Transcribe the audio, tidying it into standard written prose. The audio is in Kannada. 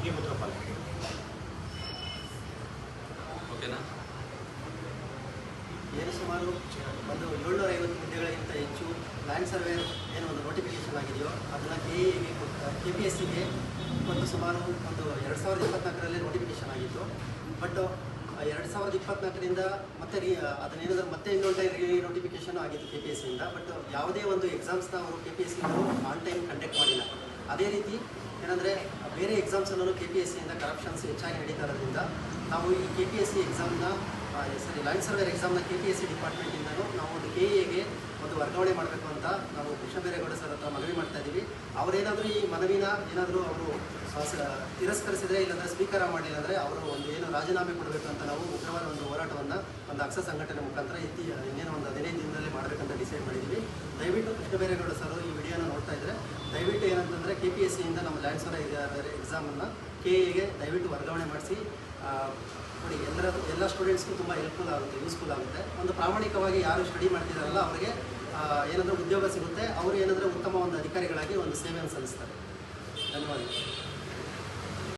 ಅಂಕಿಪತ್ರ ಪಾಲಿಕೆ. ಓಕೆನಾ? ಏನು ಸುಮಾರು ಒಂದು 750 ಹುದ್ದೆಗಳಿಗಿಂತ ಹೆಚ್ಚು ಲ್ಯಾಂಡ್ ಸರ್ವೇರ್ ಏನು ಒಂದು ನೋಟಿಫಿಕೇಶನ್ ಆಗಿದೆಯೋ ಅದನ್ನು KPSCಗೆ ಮತ್ತು ಸುಮಾರು ಒಂದು 2024ರಲ್ಲಿ ನೋಟಿಫಿಕೇಶನ್ ಆಗಿತ್ತು. ಬಟ್ 2024ರಿಂದ ಮತ್ತೆ ಅದನ್ನೇನಾದರೂ ಮತ್ತೆ ಇನ್ನೊಂದು ನೋಟಿಫಿಕೇಶನ್ ಆಗಿತ್ತು KPSCಯಿಂದ. ಬಟ್ ಯಾವುದೇ ಒಂದು ಎಕ್ಸಾಮ್ಸ್ನ ಅವರು KPSCಯವರು ಆನ್ ಟೈಮ್ ಕಂಡಕ್ಟ್ ಮಾಡಿಲ್ಲ. ಅದೇ ರೀತಿ ಏನಂದರೆ ಬೇರೆ ಎಕ್ಸಾಮ್ಸಲ್ಲೂ KPSCಯಿಂದ ಕರಪ್ಷನ್ಸ್ ಹೆಚ್ಚಾಗಿ ನಡೀತಾ ಇರೋದ್ರಿಂದ ನಾವು ಈ KPSC ಎಕ್ಸಾಮ್ನ ಲ್ಯಾಂಡ್ ಸರ್ವೇರ್ ಎಕ್ಸಾಮ್ನ KPSC ಡಿಪಾರ್ಟ್ಮೆಂಟಿಂದನೂ ನಾವು ಒಂದು KAಗೆ ಒಂದು ವರ್ಗಾವಣೆ ಮಾಡಬೇಕು ಅಂತ ನಾವು ಕೃಷ್ಣಬೈರೇಗೌಡ ಸರ್ ಹತ್ರ ಮನವಿ ಮಾಡ್ತಾ ಇದ್ದೀವಿ. ಅವರೇನಾದರೂ ಈ ಮನವಿನ ಏನಾದರೂ ಅವರು ತಿರಸ್ಕರಿಸಿದರೆ ಇಲ್ಲಾಂದರೆ ಸ್ವೀಕಾರ ಮಾಡಿಲ್ಲ ಅಂದರೆ ಅವರು ಒಂದು ಏನು ರಾಜೀನಾಮೆ ಕೊಡಬೇಕು ಅಂತ ನಾವು ಉಗ್ರವಾದ ಒಂದು ಹೋರಾಟವನ್ನು ಒಂದು ಅಕ್ಷ ಸಂಘಟನೆ ಮುಖಾಂತರ ಇನ್ನೇನು ಒಂದು 15 ದಿನದಲ್ಲಿ ಮಾಡಬೇಕಂತ ಡಿಸೈಡ್ ಮಾಡಿದ್ದೀವಿ. ದಯವಿಟ್ಟು ಕೃಷ್ಣಬೈರೇಗೌಡ ಸರ್ ಈ ವಿಡಿಯೋನ ನೋಡ್ತಾ ಇದ್ದರೆ ದಯವಿಟ್ಟು ಏನಂತಂದರೆ KPSCಯಿಂದ ನಮ್ಮ ಲ್ಯಾಂಡ್ ಸರ್ವೇರ್ ಎಕ್ಸಾಮನ್ನು KAಗೆ ದಯವಿಟ್ಟು ವರ್ಗಾವಣೆ ಮಾಡಿಸಿ ನೋಡಿ. ಎಲ್ಲ ಸ್ಟೂಡೆಂಟ್ಸ್ಗೂ ತುಂಬ ಹೆಲ್ಪ್ಫುಲ್ ಆಗುತ್ತೆ, ಯೂಸ್ಫುಲ್ ಆಗುತ್ತೆ. ಒಂದು ಪ್ರಾಮಾಣಿಕವಾಗಿ ಯಾರು ಸ್ಟಡಿ ಮಾಡ್ತಿದ್ದಾರಲ್ಲ ಅವರಿಗೆ ಏನಾದರೂ ಉದ್ಯೋಗ ಸಿಗುತ್ತೆ. ಅವರು ಏನಾದರೂ ಉತ್ತಮ ಒಂದು ಅಧಿಕಾರಿಗಳಾಗಿ ಒಂದು ಸೇವೆಯನ್ನು ಸಲ್ಲಿಸ್ತಾರೆ. ಧನ್ಯವಾದಗಳು.